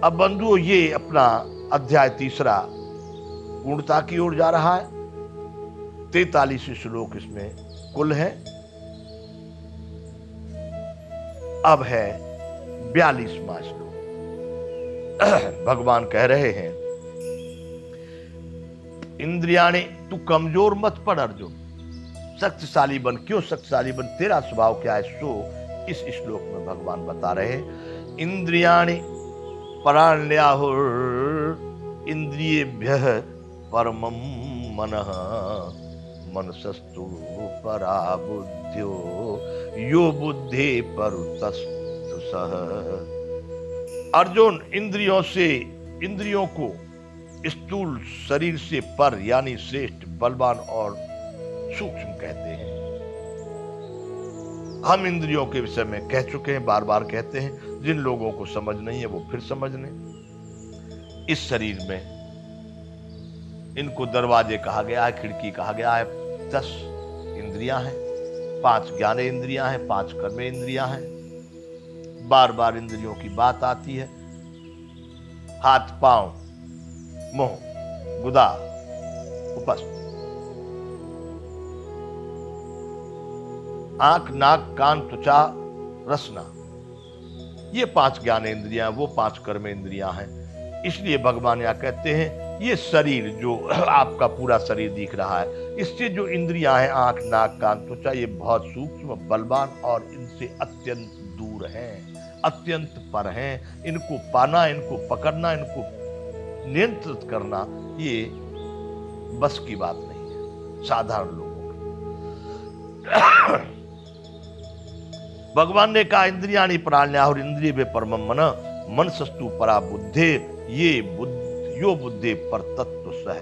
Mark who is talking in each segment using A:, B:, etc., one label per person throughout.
A: अब बंधुओं, ये अपना अध्याय तीसरा पूर्णता की ओर जा रहा है। 43 श्लोक इसमें कुल है। अब है 42वां श्लोक। भगवान कह रहे हैं, इंद्रियाणी, तू कमजोर मत पड़ अर्जुन, शक्तिशाली बन। क्यों शक्तिशाली बन, तेरा स्वभाव क्या है, सो इस श्लोक में भगवान बता रहे हैं। इंद्रियाणि पराण्याहुर इंद्रियेभ्यः परमं मनः मनसस्तु परा बुद्ध्यो यो बुद्धि परुतस्तु सः। अर्जुन, इंद्रियों को स्थूल शरीर से पर यानी श्रेष्ठ, बलवान और सूक्ष्म कहते हैं। हम इंद्रियों के विषय में कह चुके हैं, बार बार कहते हैं। जिन लोगों को समझ नहीं है वो फिर समझ लें। इस शरीर में इनको दरवाजे कहा गया है, खिड़की कहा गया है। 10 इंद्रियां हैं, 5 ज्ञान इंद्रियां हैं, 5 कर्म इंद्रियां हैं। बार बार इंद्रियों की बात आती है। हाथ, पांव, मुंह, गुदा, उपस्थ, आंख, नाक, कान, त्वचा, रसना, ये 5 ज्ञान इंद्रियां, वो 5 कर्म इंद्रियां हैं। इसलिए भगवान यहां कहते हैं, ये शरीर जो आपका पूरा शरीर दिख रहा है, इससे जो इंद्रियां हैं, आंख, नाक, कान, त्वचा, ये बहुत सूक्ष्म, बलवान और इनसे अत्यंत दूर हैं, अत्यंत पर हैं। इनको पाना, इनको पकड़ना, इनको नियंत्रित करना, ये बस की बात नहीं है साधारण लोगों की। भगवान ने कहा, इंद्रियाणि प्राण्याहुर इंद्रिय परमं मनः मनसस्तु परा बुद्धे यो बुद्धि पर तत्व सह।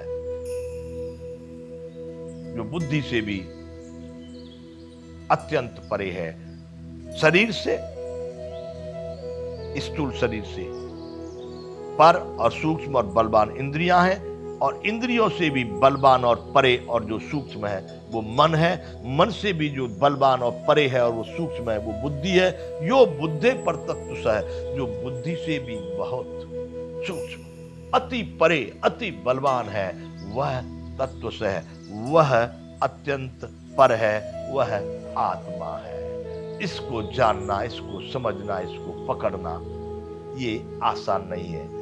A: जो बुद्धि से भी अत्यंत परे है, शरीर से, स्थूल शरीर से पर और सूक्ष्म और बलवान इंद्रियां हैं, और इंद्रियों से भी बलवान और परे और जो सूक्ष्म है वो मन है। मन से भी जो बलवान और परे है और वो सूक्ष्म है वो बुद्धि है। यो बुद्धि पर तत्व सह, जो बुद्धि से भी बहुत सूक्ष्म, अति परे, अति बलवान है, वह तत्व सह, वह अत्यंत पर है, वह आत्मा है। इसको जानना, इसको समझना, इसको पकड़ना ये आसान नहीं है।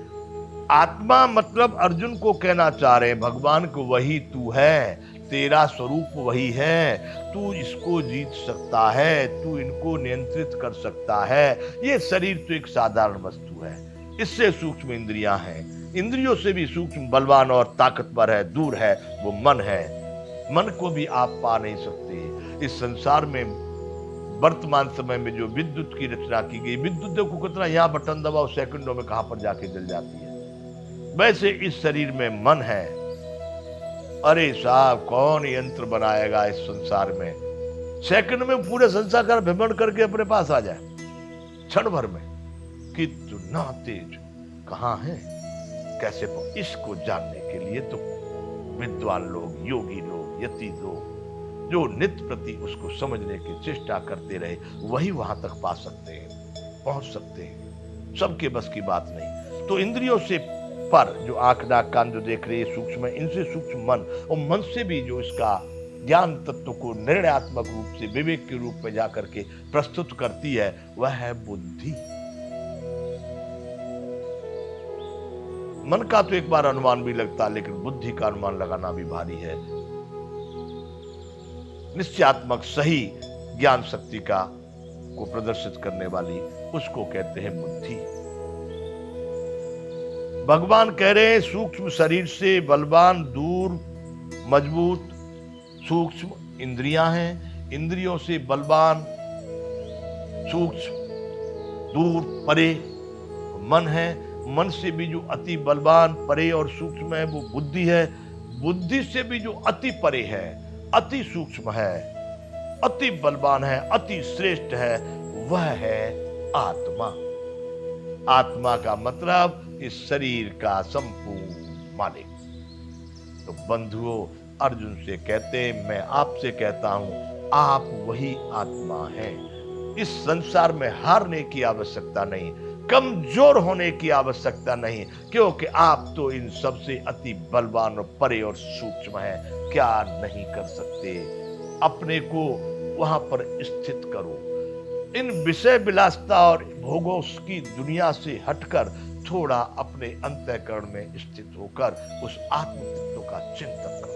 A: आत्मा मतलब अर्जुन को कहना चाह रहे हैं भगवान को, वही तू है, तेरा स्वरूप वही है। तू इसको जीत सकता है, तू इनको नियंत्रित कर सकता है। ये शरीर तो एक साधारण वस्तु है, इससे सूक्ष्म इंद्रियां हैं, इंद्रियों से भी सूक्ष्म, बलवान और ताकतवर है, दूर है, वो मन है। मन को भी आप पा नहीं सकते। इस संसार में वर्तमान समय में जो विद्युत की रचना की गई, विद्युत देखो कितना, यहां बटन दबाओ, सेकंडों में कहां पर जाके जल जाती है। वैसे इस शरीर में मन है। अरे साहब, कौन यंत्र बनाएगा इस संसार में, सेकंड में पूरे संसार का भ्रमण करके अपने पास आ जाए, क्षण भर में। कितना तेज कहां है, कैसे इसको जानने के लिए तो विद्वान लोग, योगी लोग, यति लोग जो नित्य प्रति उसको समझने की चेष्टा करते रहे, वही वहां तक पा सकते हैं, पहुंच सकते हैं। सबके बस की बात नहीं। तो इंद्रियों से पर जो आंख, नाक, कान जो देख रहे हैं सूक्ष्म है, इनसे सूक्ष्म मन, और मन से भी जो इसका ज्ञान तत्व को निर्णयात्मक रूप से, विवेक के रूप में जाकर के प्रस्तुत करती है, वह है बुद्धि। मन का तो एक बार अनुमान भी लगता है, लेकिन बुद्धि का अनुमान लगाना भी भारी है। निश्चयात्मक सही ज्ञान शक्ति को प्रदर्शित करने वाली, उसको कहते हैं बुद्धि। भगवान कह रहे हैं, सूक्ष्म शरीर से बलवान, दूर, मजबूत, सूक्ष्म इंद्रियां हैं, इंद्रियों से बलवान, सूक्ष्म, दूर, परे मन है। मन से भी जो अति बलवान, परे और सूक्ष्म है वो बुद्धि है। बुद्धि से भी जो अति परे है, अति सूक्ष्म है, अति बलवान है, अति श्रेष्ठ है, वह है आत्मा। आत्मा का मतलब इस शरीर का संपूर्ण मालिक। तो बंधुओं, अर्जुन से कहते हैं, मैं आपसे कहता हूं, आप वही आत्मा हैं। इस संसार में हारने की आवश्यकता नहीं, कमजोर होने की आवश्यकता नहीं, क्योंकि आप तो इन सबसे अति बलवान और परे और सूक्ष्म है। क्या नहीं कर सकते? अपने को वहां पर स्थित करो। इन विषय विलासता और भोगों की दुनिया से हटकर थोड़ा अपने अंतःकरण में स्थित होकर उस आत्म तत्व का चिंतन करो।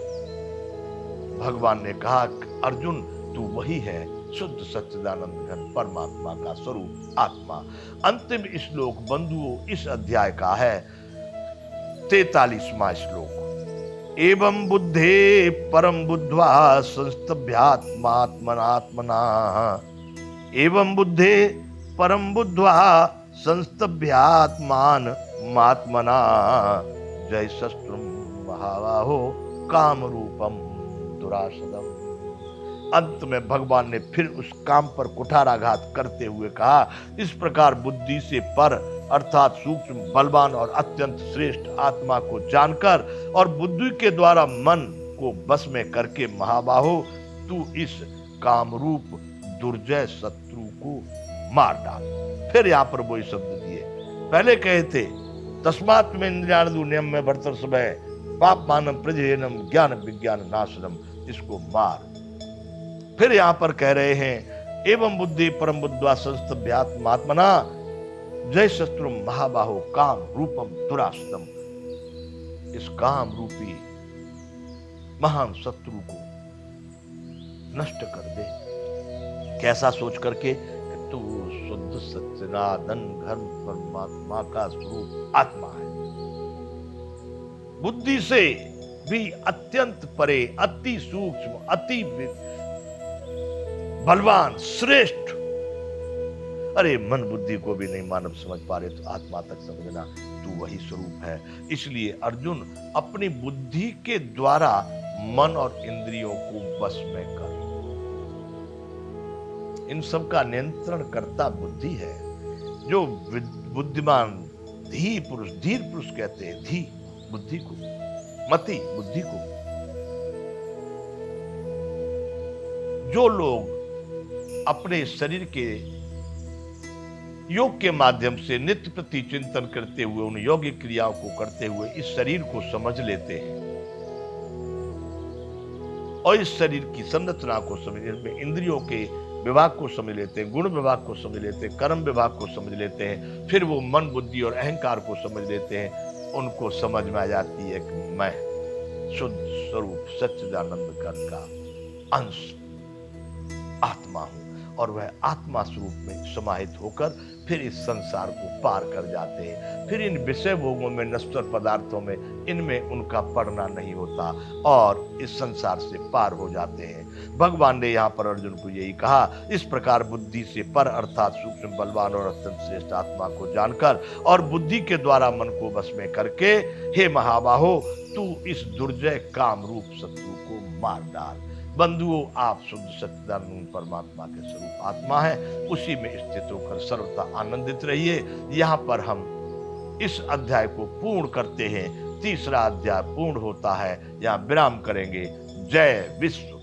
A: भगवान ने कहा, अर्जुन तू वही है, शुद्ध सच्चिदानंद घन परमात्मा का स्वरूप आत्मा। अंतिम श्लोक बंधुओं इस अध्याय का है 43वां श्लोक। एवं बुद्धे परम बुद्ध्वा संस्तभ्यात्मात्मनात्मना। एवं बुद्धे परम बुद्ध्वा संस्तभ्यात्मान मात्मना। जय शस्त्रम महाबाहो काम रूपम दुरासदम। अंत में भगवान ने फिर उस काम पर कुठाराघात करते हुए कहा, इस प्रकार बुद्धि से पर अर्थात सूक्ष्म बलवान और अत्यंत श्रेष्ठ आत्मा को जानकर और बुद्धि के द्वारा मन को बस में करके महाबाहो तू इस कामरूप दुर्जय शत्रु को मार डाल। फिर यहाँ पर वही शब्द दिए, पहले कहे थे तस्मात् में इंद्रियाणु नियम में भरतर समय पाप मानम प्रजनम ज्ञान विज्ञान नाशनम, इसको मार। फिर यहाँ पर कह रहे हैं एवं बुद्धि परम बुद्ध्वा संस्तभ्यात्मात्मना जय शत्रु महाबाहो काम रूपम दुरासदम। इस काम रूपी महान शत्रु को नष्ट कर दे। कैसा सोच करके? तू शुद्ध सच्चिदानंद घन परमात्मा का स्वरूप आत्मा है, बुद्धि से भी अत्यंत परे, अति सूक्ष्म, अति बलवान, श्रेष्ठ। अरे मन बुद्धि को भी नहीं मानव समझ पा रहे तो आत्मा तक समझना, तू वही स्वरूप है। इसलिए अर्जुन अपनी बुद्धि के द्वारा मन और इंद्रियों को वश में कर। इन सब का नियंत्रण करता बुद्धि है। जो बुद्धिमान धीर पुरुष कहते हैं, धी बुद्धि को, मति बुद्धि को। जो लोग अपने शरीर के योग के माध्यम से नित्य प्रति चिंतन करते हुए उन योगिक क्रियाओं को करते हुए इस शरीर को समझ लेते हैं और इस शरीर की संरचना को समझ, इसमें इंद्रियों के विभाग को समझ लेते हैं, गुण विभाग को समझ लेते हैं, कर्म विभाग को समझ लेते हैं, फिर वो मन बुद्धि और अहंकार को समझ लेते हैं। उनको समझ में आ जाती है कि मैं शुद्ध स्वरूप सच्चिदानंद घन का अंश आत्मा हूं और वह आत्मा स्वरूप में समाहित होकर फिर इस संसार को पार कर जाते हैं। फिर इन विषय भोगों में, नश्वर पदार्थों में, इनमें उनका पड़ना नहीं होता और इस संसार से पार हो जाते हैं। भगवान ने यहाँ पर अर्जुन को यही कहा, इस प्रकार बुद्धि से पर अर्थात सूक्ष्म बलवान और अत्यंत श्रेष्ठ आत्मा को जानकर और बुद्धि के द्वारा मन को वश में करके हे महाबाहो तू इस दुर्जय काम रूप शत्रु को मार डाल। बंधुओं, आप शुद्ध सच्चिदानंद परमात्मा के स्वरूप आत्मा है, उसी में स्थित होकर सर्वथा आनंदित रहिए। यहाँ पर हम इस अध्याय को पूर्ण करते हैं। तीसरा अध्याय पूर्ण होता है, यहाँ विराम करेंगे। जय विश्व।